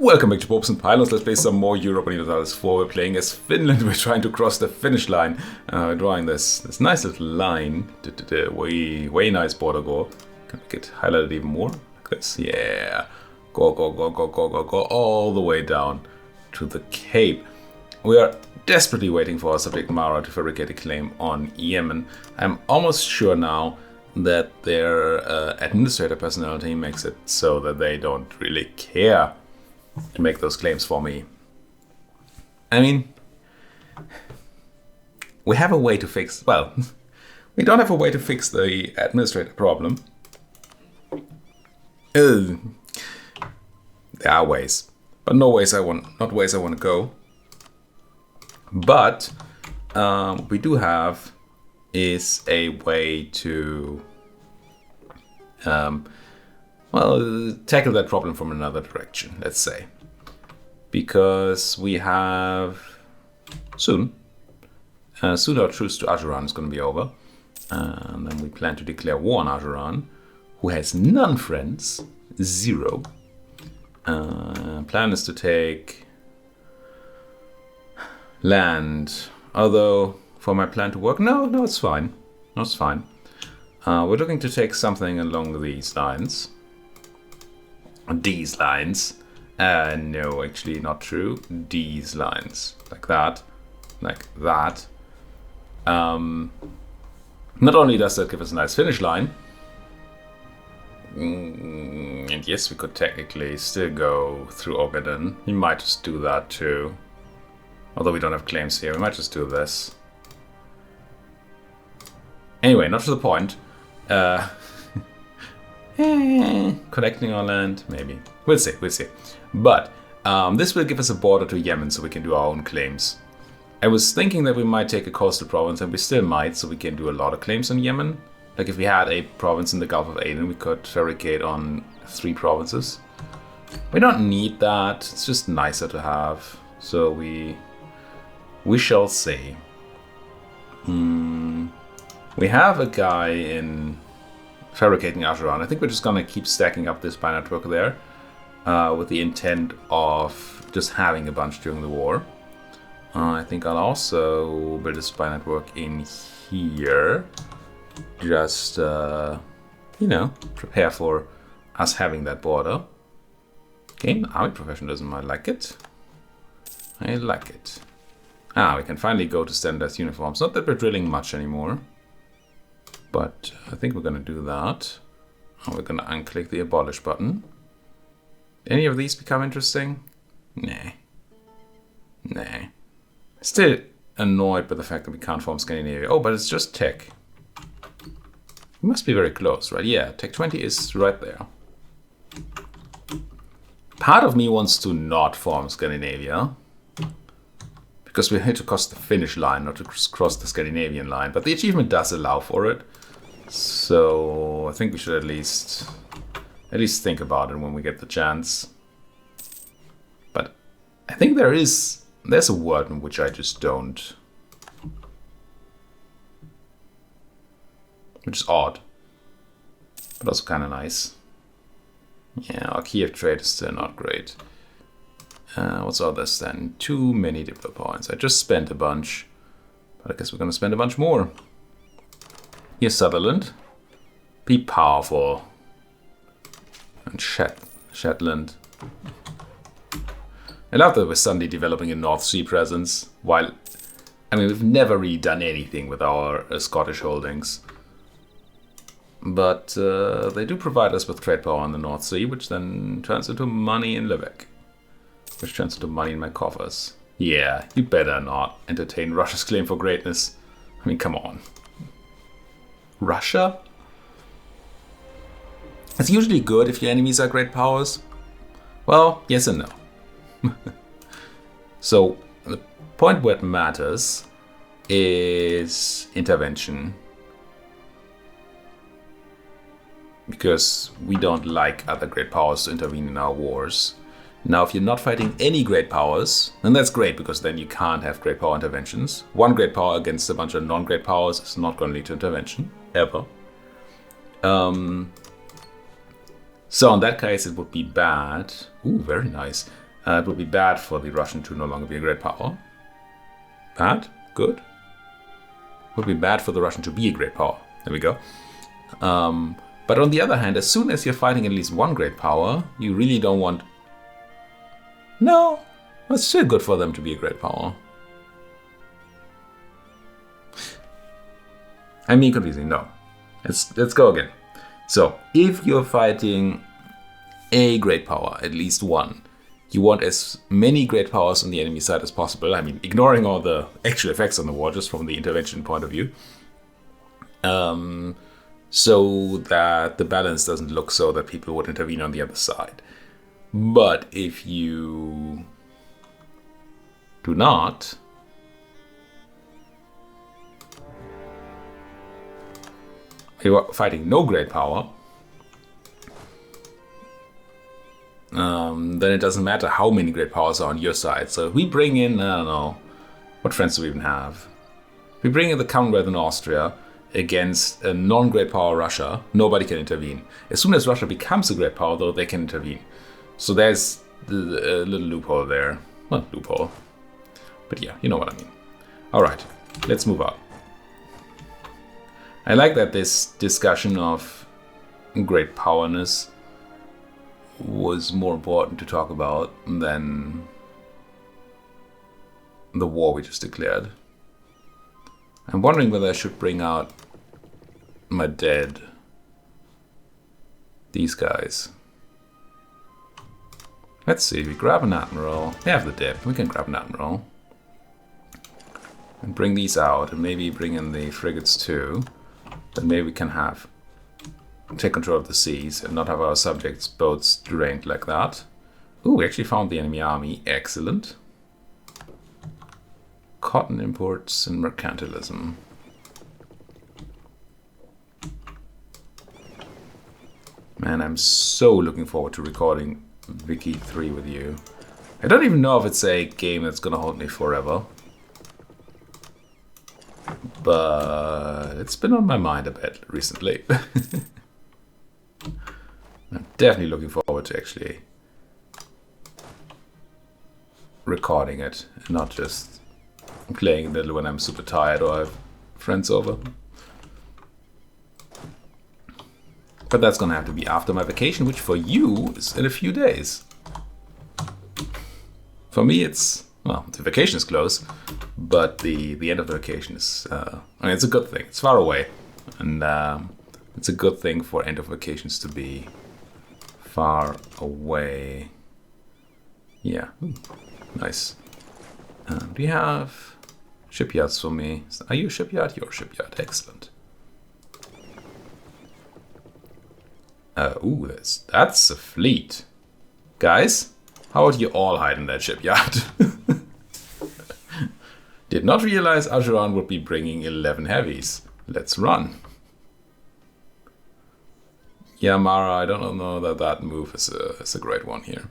Welcome back to Popes and Pylons. Let's play some more Europa Universalis IV. We're playing as Finland. We're trying to cross the finish line. We're drawing this nice little line. Way nice border go. Can make it highlighted even more? Like this. Yeah. Go all the way down to the Cape. We are desperately waiting for our subject Mara to fabricate a claim on Yemen. I'm almost sure now that their administrator personality makes it so that they don't really care to make those claims for me. I mean, we have a way to fix, well, we don't have a way to fix the administrator problem. There are ways, but not ways I want to go. But what we do have is a way to tackle that problem from another direction, let's say. Because we have soon our truce to Ajuraan is going to be over. And then we plan to declare war on Ajuraan, who has none friends, 0. Plan is to take land, although for my plan to work, no, it's fine. No, it's fine. We're looking to take something along these lines. These lines. No, actually not true. These lines. Like that. Like that. Not only does that give us a nice finish line, and yes, we could technically still go through Ogaden. We might just do that too. Although we don't have claims here, we might just do this. Anyway, not to the point. Connecting our land, maybe. We'll see. But this will give us a border to Yemen so we can do our own claims. I was thinking that we might take a coastal province, and we still might, so we can do a lot of claims on Yemen. Like if we had a province in the Gulf of Aden, we could fabricate on 3 provinces. We don't need that, it's just nicer to have. So we shall see. We have a guy in fabricating Ajuraan. I think we're just gonna keep stacking up this spy network there with the intent of just having a bunch during the war. I think I'll also build a spy network in here. Just, prepare for us having that border. Okay, army professionalism, I like it. I like it. We can finally go to standardized uniforms. Not that we're drilling much anymore. But I think we're going to do that. We're going to unclick the abolish button. Any of these become interesting? Nah. Still annoyed by the fact that we can't form Scandinavia. Oh, but it's just tech. We must be very close, right? Yeah, tech 20 is right there. Part of me wants to not form Scandinavia. Because we're here to cross the Finnish line, not to cross the Scandinavian line. But the achievement does allow for it. So I think we should at least think about it when we get the chance. But I think there's a world in which I just don't. Which is odd. But also kind of nice. Yeah, our Kiev trade is still not great. What's all this then? Too many Diplo points. I just spent a bunch. But I guess we're going to spend a bunch more. Here's Sutherland. Be powerful. And Shetland. I love that we're suddenly developing a North Sea presence. While, we've never really done anything with our Scottish holdings. But they do provide us with trade power on the North Sea, which then turns into money in Lübeck. Which turns into money in my coffers. Yeah, you better not entertain Russia's claim for greatness. Come on. Russia? It's usually good if your enemies are great powers. Well, yes and no. So, the point where it matters is intervention. Because we don't like other great powers to intervene in our wars. Now, if you're not fighting any great powers, then that's great, because then you can't have great power interventions. One great power against a bunch of non-great powers is not going to lead to intervention, ever. So in that case, it would be bad. Ooh, very nice. It would be bad for the Russian to no longer be a great power. Bad? Good? It would be bad for the Russian to be a great power. There we go. But on the other hand, as soon as you're fighting at least one great power, you really don't want... No, it's still good for them to be a great power. I mean, confusing, no. Let's go again. So, if you're fighting a great power, at least one, you want as many great powers on the enemy side as possible. I mean, ignoring all the actual effects on the war, just from the intervention point of view. So that the balance doesn't look so that people would intervene on the other side. But if you do not, you're fighting no great power, then it doesn't matter how many great powers are on your side. So if we bring in, I don't know, what friends do we even have? If we bring in the Commonwealth in Austria against a non-great power Russia, nobody can intervene. As soon as Russia becomes a great power, though, they can intervene. So there's a little loophole there. Well, loophole. But yeah, you know what I mean. Alright, let's move on. I like that this discussion of great powerness was more important to talk about than the war we just declared. I'm wondering whether I should bring out my dead. These guys. Let's see, we grab an admiral. We have the dip, we can grab an admiral. And bring these out, and maybe bring in the frigates too. Then maybe we can take control of the seas and not have our subjects' boats drained like that. Ooh, we actually found the enemy army. Excellent. Cotton imports and mercantilism. Man, I'm so looking forward to recording Wiki 3 with you. I don't even know if it's a game that's gonna hold me forever. But it's been on my mind a bit recently. I'm definitely looking forward to actually recording it and not just playing it when I'm super tired or I have friends over. But that's gonna have to be after my vacation, which for you is in a few days. For me, it's, well, the vacation is close, but the end of the vacation is, I mean, it's a good thing. It's far away, and it's a good thing for end of vacations to be far away. Yeah, ooh, nice. Do you have shipyards for me? Are you a shipyard? You're a shipyard. Excellent. Ooh, that's a fleet. Guys, how would you all hide in that shipyard? Did not realize Ajuraan would be bringing 11 heavies. Let's run. Yeah, Mara, I don't know that move is a great one here.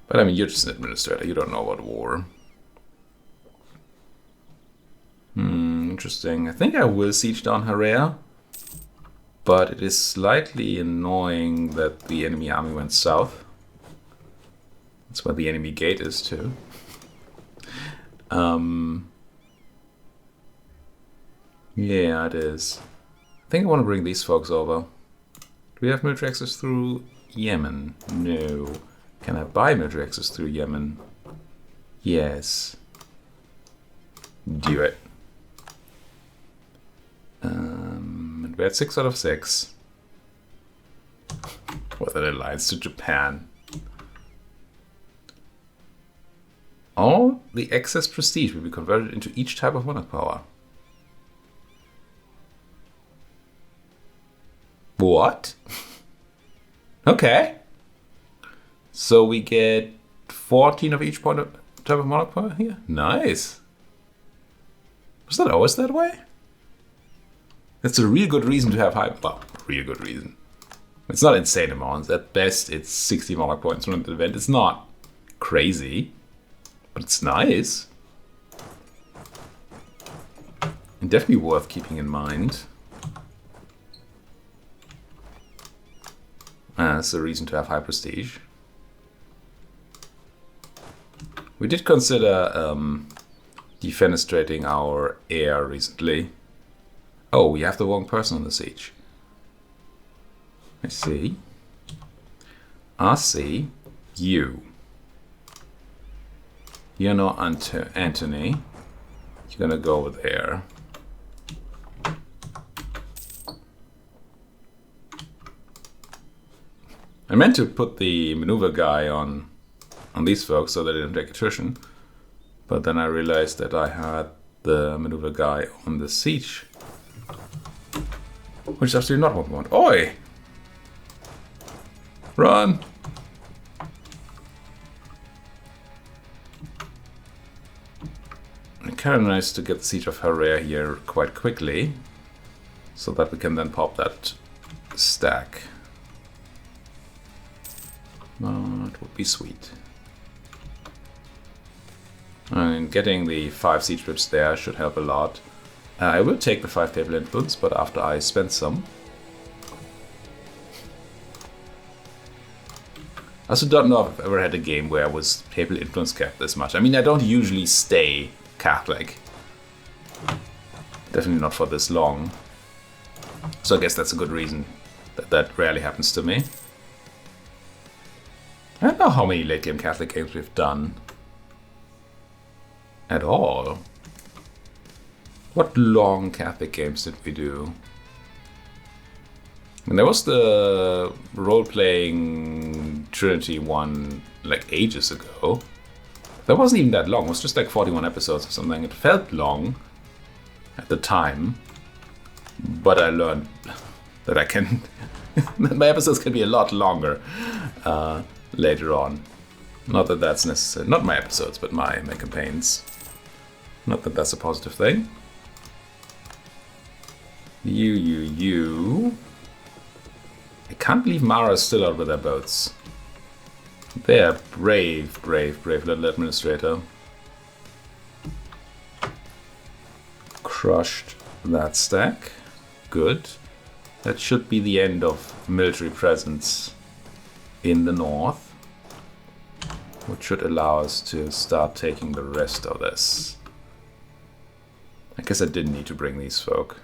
But I mean, you're just an administrator. You don't know about war. Interesting. I think I will siege down Harea. But it is slightly annoying that the enemy army went south. That's where the enemy gate is too. Yeah, it is. I think I want to bring these folks over. Do we have military access through Yemen? No. Can I buy military access through Yemen? Yes. Do it. And we're at 6 out of 6. With an alliance to Japan. All the excess prestige will be converted into each type of monarch power. What? Okay. So we get 14 of each type of monarch power here? Nice. Was that always that way? That's a real good reason to have high... Well, real good reason. It's not insane amounts. At best, it's 60 monarch points from the event. It's not crazy, but it's nice. And definitely worth keeping in mind. That's a reason to have high prestige. We did consider defenestrating our air recently. Oh, we have the wrong person on the siege. I see. I see. You. You're not Anthony. You're gonna go over there. I meant to put the maneuver guy on these folks so that they didn't take attrition. But then I realized that I had the maneuver guy on the siege. Which is actually not what we want. Oi! Run! Kind of nice to get the siege of Herrea here quite quickly, so that we can then pop that stack. That would be sweet. And getting the 5 siege whips there should help a lot. I will take the 5 papal influence, but after I spend some. I also don't know if I've ever had a game where I was papal influence capped this much. I mean, I don't usually stay Catholic. Definitely not for this long. So I guess that's a good reason that that rarely happens to me. I don't know how many late game Catholic games we've done. At all. What long Catholic games did we do? And there was the role-playing Trinity one like ages ago. That wasn't even that long. It was just like 41 episodes or something. It felt long at the time, but I learned that I can that my episodes can be a lot longer later on. Not that that's necessary. Not my episodes, but my campaigns. Not that that's a positive thing. You. I can't believe Mara's still out with their boats. They're brave little administrator. Crushed that stack. Good. That should be the end of military presence in the north, which should allow us to start taking the rest of this. I guess I didn't need to bring these folk,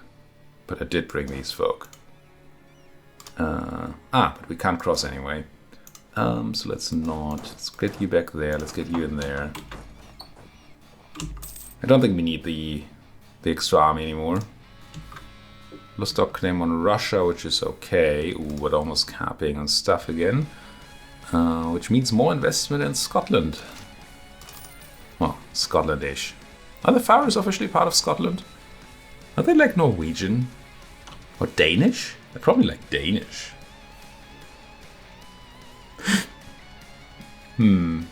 but I did bring these folk. But we can't cross anyway. So let's get you back there, let's get you in there. I don't think we need the extra army anymore. Lostock claim on Russia, which is okay. Ooh, but almost capping on stuff again. Which means more investment in Scotland. Well, Scotlandish. Are the Faroes officially part of Scotland? Are they like Norwegian? Or Danish? They're probably like Danish. I'm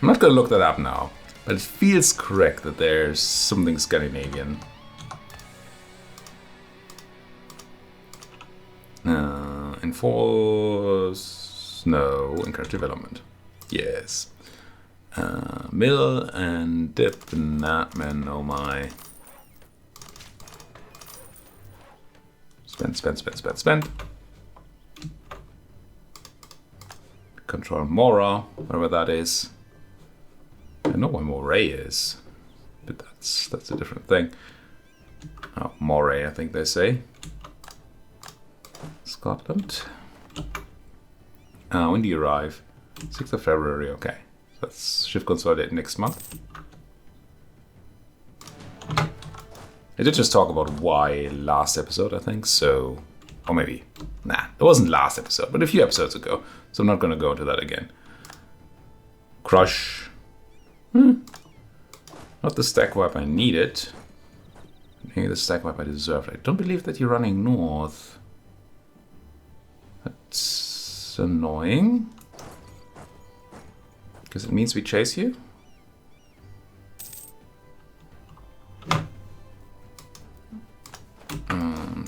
not gonna look that up now, but it feels correct that there's something Scandinavian. Enforce... no, encourage development. Yes. Mill and dip and man, oh my. Spend. Control Mora, whatever that is. I know where Moray is, but that's a different thing. Oh, Moray, I think they say. Scotland. When do you arrive? 6th of February, okay. Let's shift consolidate next month. I did just talk about why last episode, I think, so... or maybe... nah, it wasn't last episode, but a few episodes ago, so I'm not going to go into that again. Crush. Not the stack wipe I needed. Maybe the stack wipe I deserved. I don't believe that you're running north. That's annoying. Because it means we chase you.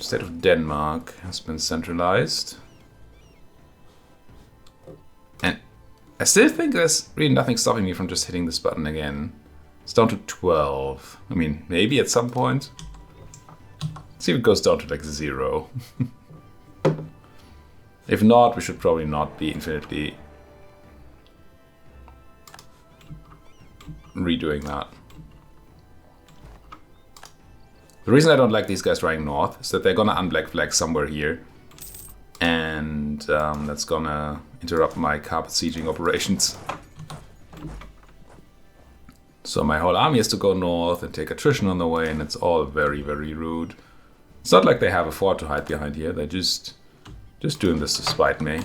State of Denmark has been centralized. And I still think there's really nothing stopping me from just hitting this button again. It's down to 12. I mean, maybe at some point. Let's see if it goes down to like 0. If not, we should probably not be infinitely redoing that. The reason I don't like these guys running north is that they're gonna unblack flag somewhere here. And that's gonna interrupt my carpet sieging operations. So my whole army has to go north and take attrition on the way, and it's all very, very rude. It's not like they have a fort to hide behind here. They're just doing this to spite me.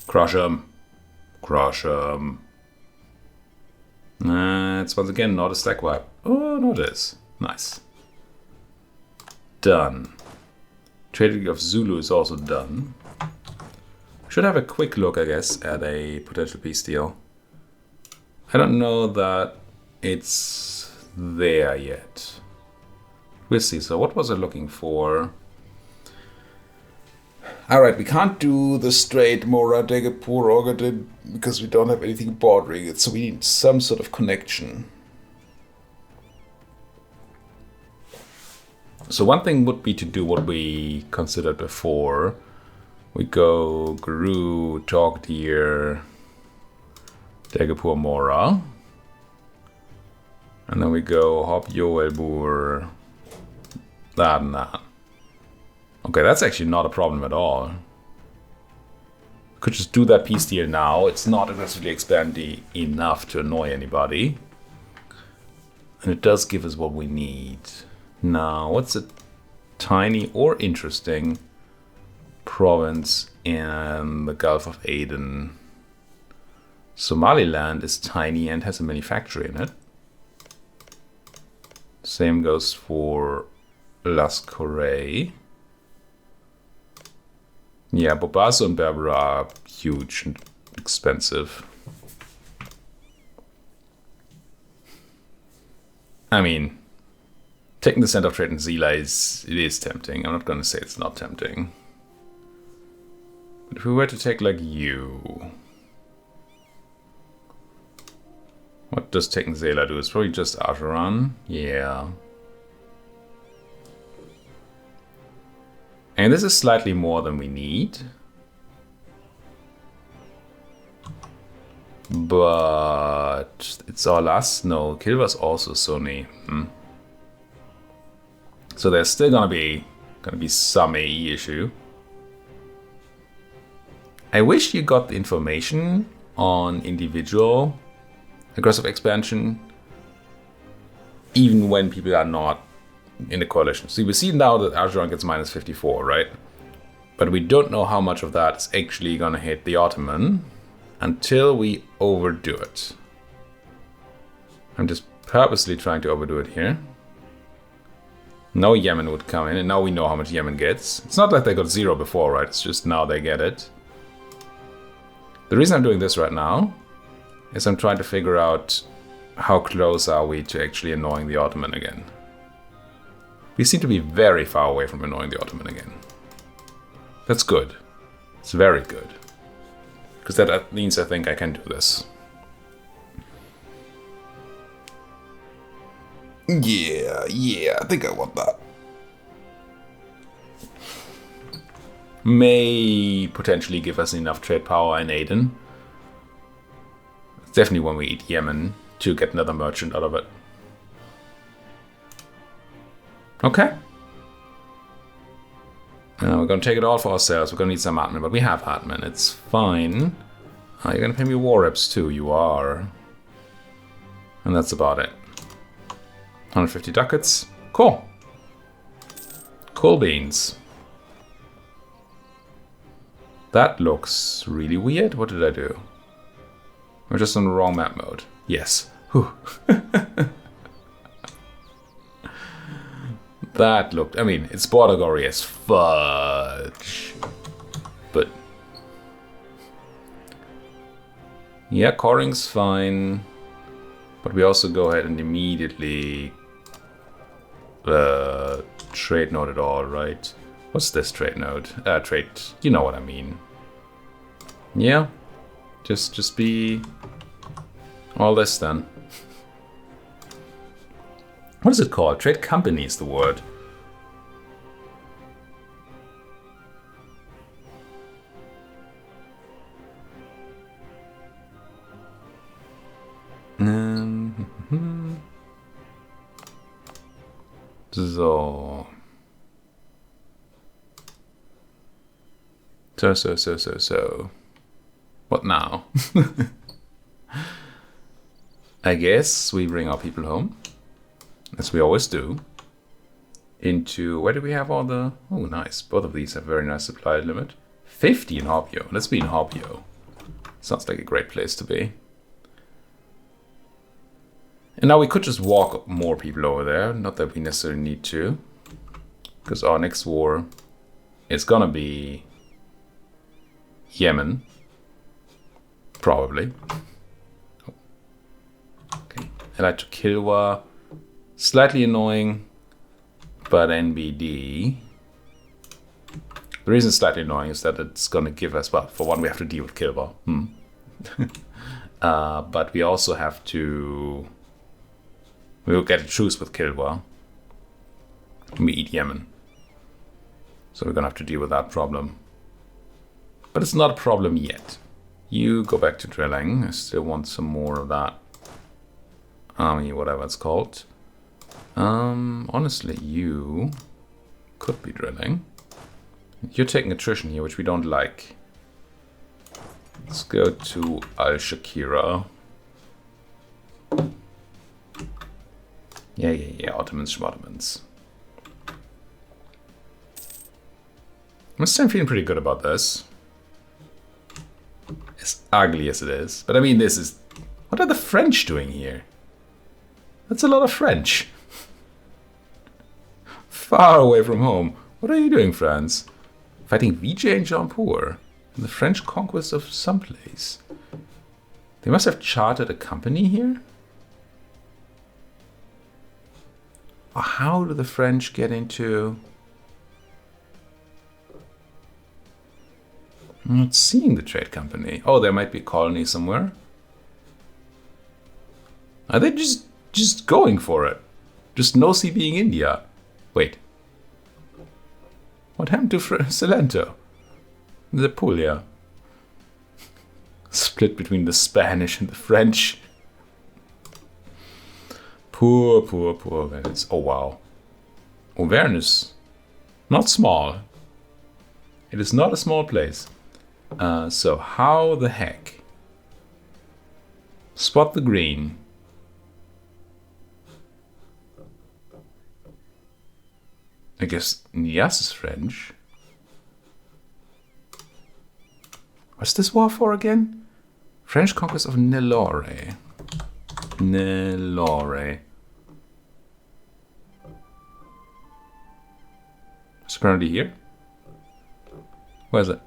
Crush them. Crush them. It's once again not a stack wipe. Oh, no it is. Nice. Done. Trading of Zulu is also done. Should have a quick look, I guess, at a potential peace deal. I don't know that it's there yet. We'll see. So what was I looking for? Alright, we can't do the straight Mora, Degapur, Ogaden because we don't have anything bordering it, so we need some sort of connection. So one thing would be to do what we considered before. We go Guru, Togdir, Degapur, Mora. And then we go Hop, Yoelbur, that and that. Okay, that's actually not a problem at all. Could just do that peace deal now. It's not aggressively expanding enough to annoy anybody. And it does give us what we need. Now, what's a tiny or interesting province in the Gulf of Aden? Somaliland is tiny and has a manufacturer in it. Same goes for Lascauret. Yeah, Bobaso and Berbera are huge and expensive. I mean, taking the center of trade in Zila is tempting. I'm not going to say it's not tempting. But if we were to take like you, what does taking Zela do? It's probably just Ajuraan. Yeah. And this is slightly more than we need. But it's all us? No, Kilva's also Sony. So there's still gonna be some AE issue. I wish you got the information on individual aggressive expansion, even when people are not in the coalition. See, we see now that Ajuraan gets minus 54, right? But we don't know how much of that is actually gonna hit the Ottoman until we overdo it. I'm just purposely trying to overdo it here. No Yemen would come in, and now we know how much Yemen gets. It's not like they got 0 before, right? It's just now they get it. The reason I'm doing this right now is I'm trying to figure out how close are we to actually annoying the Ottoman again. We seem to be very far away from annoying the Ottoman again. That's good. It's very good. Because that means I think I can do this. Yeah, I think I want that. May potentially give us enough trade power in Aden. It's definitely when we eat Yemen to get another merchant out of it. Okay. We're gonna take it all for ourselves. We're gonna need some admin, but we have admin. It's fine. You're gonna pay me war reps too. You are. And that's about it. 150 ducats. Cool. Cool beans. That looks really weird. What did I do? We're just on the wrong map mode. Yes. Whew. That looked... I mean, it's border gory as fudge. But... yeah, coring's fine. But we also go ahead and immediately... trade node it all, right? What's this trade node? Trade... you know what I mean. Yeah. Just be... all this then. What is it called? Trade company is the word. So. So. What now? I guess we bring our people home, as we always do. Into, where do we have all the... Oh, nice. Both of these have very nice supply limit. 50 in Hobyo. Let's be in Hobyo. Sounds like a great place to be. And now we could just walk more people over there. Not that we necessarily need to. Because our next war is gonna be Yemen. Probably. Okay. Allied to Kilwa. Slightly annoying. But NBD. The reason it's slightly annoying is that it's going to give us, well, for one, we have to deal with Kilwa. But we also have to... We will get a truce with Kilwa. We eat Yemen. So we're going to have to deal with that problem. But it's not a problem yet. You go back to drilling. I still want some more of that army, whatever it's called. Honestly, you could be drilling. You're taking attrition here, which we don't like. Let's go to Al-Shakira. Yeah, Ottomans, Schmottomans. I'm still feeling pretty good about this. As ugly as it is. But I mean, this is... What are the French doing here? That's a lot of French. Far away from home. What are you doing, France? Fighting Vijay and Jaunpur in the French conquest of someplace. They must have chartered a company here? Or how do the French get into... I'm not seeing the trade company. Oh, there might be a colony somewhere. Are they just going for it? Just no sea being India. Wait. What happened to Salento? The Puglia. Split between the Spanish and the French. Poor Venice. Oh, wow. Auvergne, not small. It is not a small place. So how the heck? Spot the green. I guess Nias is French. What's this war for again? French conquest of Nelore. Nelore. It's apparently here. Where is it?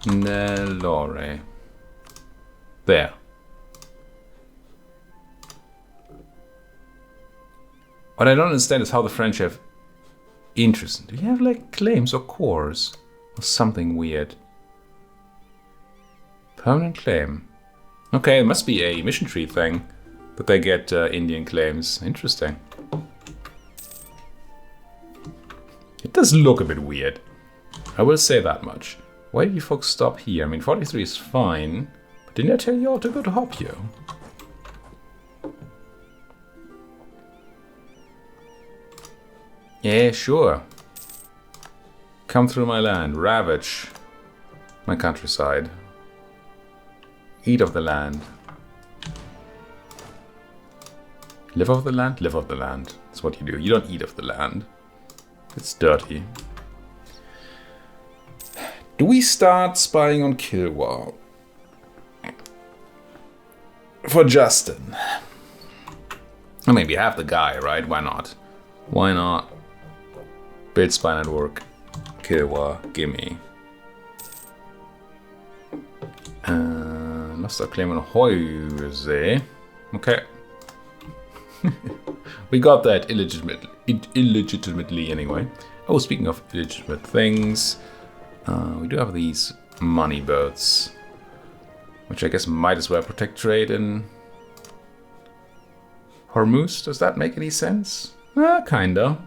Nelore. There. What I don't understand is how the French have interest. Do you have like claims or cores? Or something weird? Permanent claim. Okay, it must be a mission tree thing that they get Indian claims. Interesting. It does look a bit weird. I will say that much. Why did you folks stop here? I mean, 43 is fine. But didn't I tell you all to go to Hopio? Yeah, sure. Come through my land, ravage my countryside. Eat of the land. Live off the land? Live off the land. That's what you do. You don't eat of the land. It's dirty. Do we start spying on Kilwa? For Justin. I mean, we have the guy, right? Why not? Why not? Build spy network. Kilwa, gimme. Lost our claim on Hoyze. Okay. We got that illegitimately anyway. Oh, speaking of illegitimate things, we do have these money boats, which I guess might as well protect trade in Hormuz. Does that make any sense? Kinda.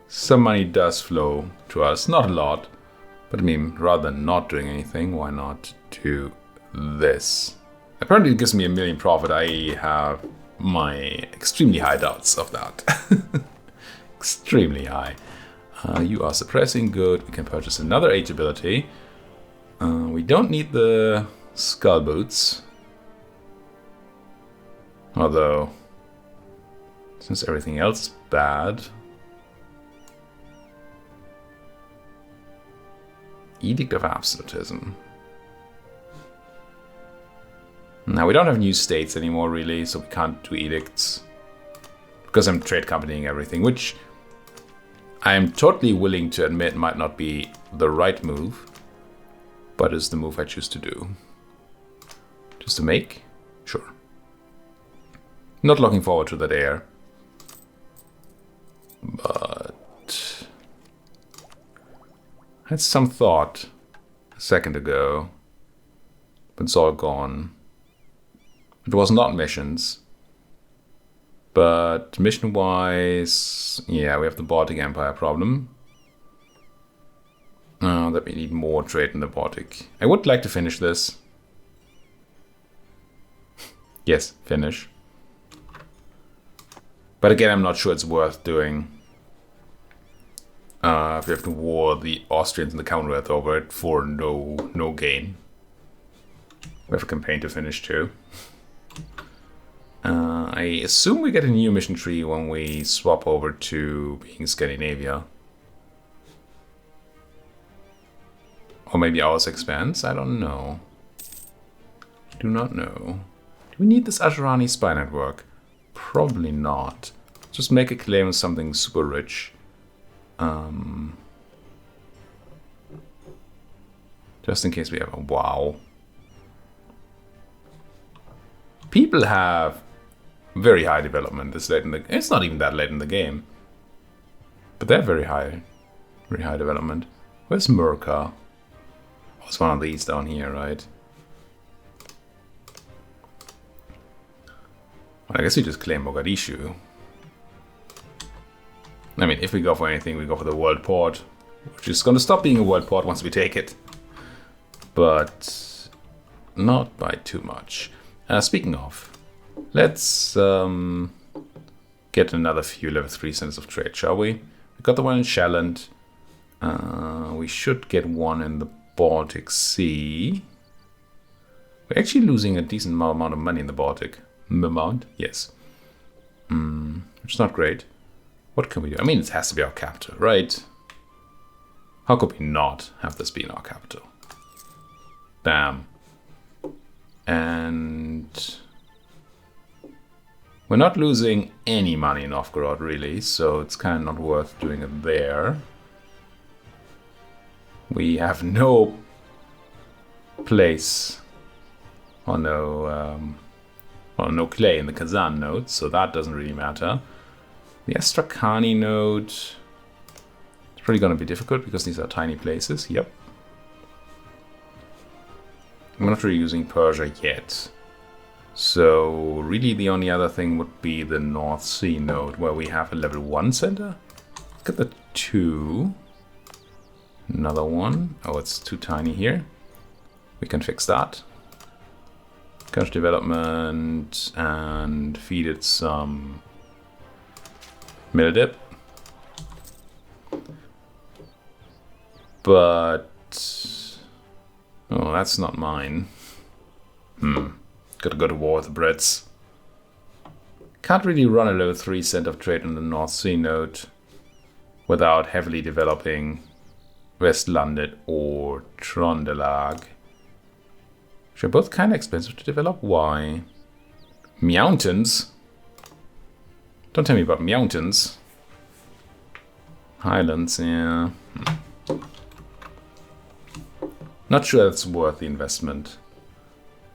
Some money does flow to us, not a lot, but I mean, rather than not doing anything, why not do this? Apparently it gives me 1 million profit. I have my extremely high doubts of that. Extremely high. You are suppressing, good. We can purchase another Age ability. We don't need the Skull Boots. Although, since everything else is bad. Edict of Absolutism. Now, we don't have new states anymore, really, so we can't do edicts. Because I'm trade companying everything, which I am totally willing to admit might not be the right move, but is the move I choose to do. Just to make? Sure. Not looking forward to that heir. But I had some thought a second ago, but it's all gone. It was not missions. But mission-wise, yeah, we have the Baltic Empire problem. That we need more trade in the Baltic. I would like to finish this. Yes, finish. But again, I'm not sure it's worth doing. If we have to war the Austrians and the Commonwealth over it for no gain. We have a campaign to finish too. I assume we get a new mission tree when we swap over to being Scandinavia. Or maybe ours expands? I don't know. Do not know. Do we need this Ajuraan spy network? Probably not. Just make a claim of something super rich. Just in case we have a wow. People have very high development this late in the. It's not even that late in the game, but they're very high development. Where's Murka? Oh, it's one of these down here, right? Well, I guess we just claim Mogadishu. I mean, if we go for anything, we go for the world port, which is going to stop being a world port once we take it, but not by too much. Speaking of, let's get another few level 3 centers of trade, shall we? We got the one in Shelland. We should get one in the Baltic Sea. We're actually losing a decent amount of money in the Baltic. Amount? Yes. Which is not great. What can we do? I mean, it has to be our capital, right? How could we not have this be in our capital? Bam. And we're not losing any money in Novgorod, really, so it's kind of not worth doing it there. We have no place or no clay in the Kazan node, so that doesn't really matter. The Astrakani node is really going to be difficult because these are tiny places. Yep. I'm not really using Persia yet. So really the only other thing would be the North Sea node where we have a level 1 center. Look at the 2. Another one. Oh, it's too tiny here. We can fix that. Cash development and feed it some mill dip. But oh, that's not mine. Gotta go to war with the Brits. Can't really run a level 3 center of trade on the North Sea node without heavily developing Westlandet or Trondelag. Which are both kind of expensive to develop. Why? Mountains? Don't tell me about mountains. Highlands, yeah. Not sure that's worth the investment.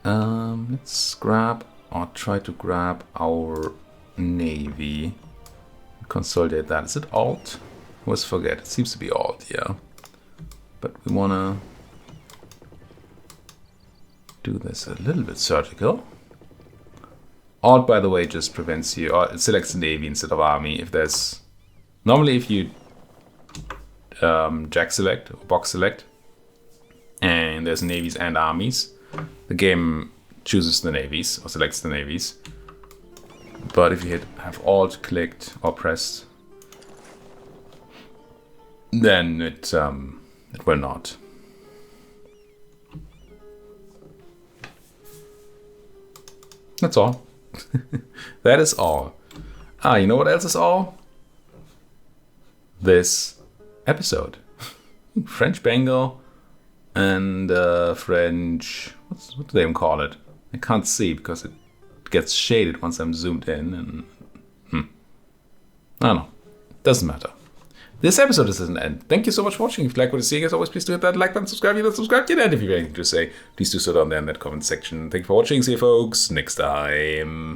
Let's grab, or try to grab our navy. Consolidate that. Is it Alt? I always forget. It seems to be Alt, yeah. But we wanna do this a little bit surgical. Alt, by the way, just prevents you, or it selects the navy instead of army. If there's, normally if you jack select or box select, and there's navies and armies, the game chooses the navies or selects the navies. But if you have Alt clicked or pressed, then it will not. That's all. That is all. You know what else is all? This episode. French Bengal and French... What do they even call it? I can't see because it gets shaded once I'm zoomed in. And I don't know. Doesn't matter. This episode is at an end. Thank you so much for watching. If you like what you're seeing, as always, please do hit that like button, subscribe if you're not subscribed yet. And if you have anything to say, please do so down there in that comment section. Thank you for watching. See you folks next time.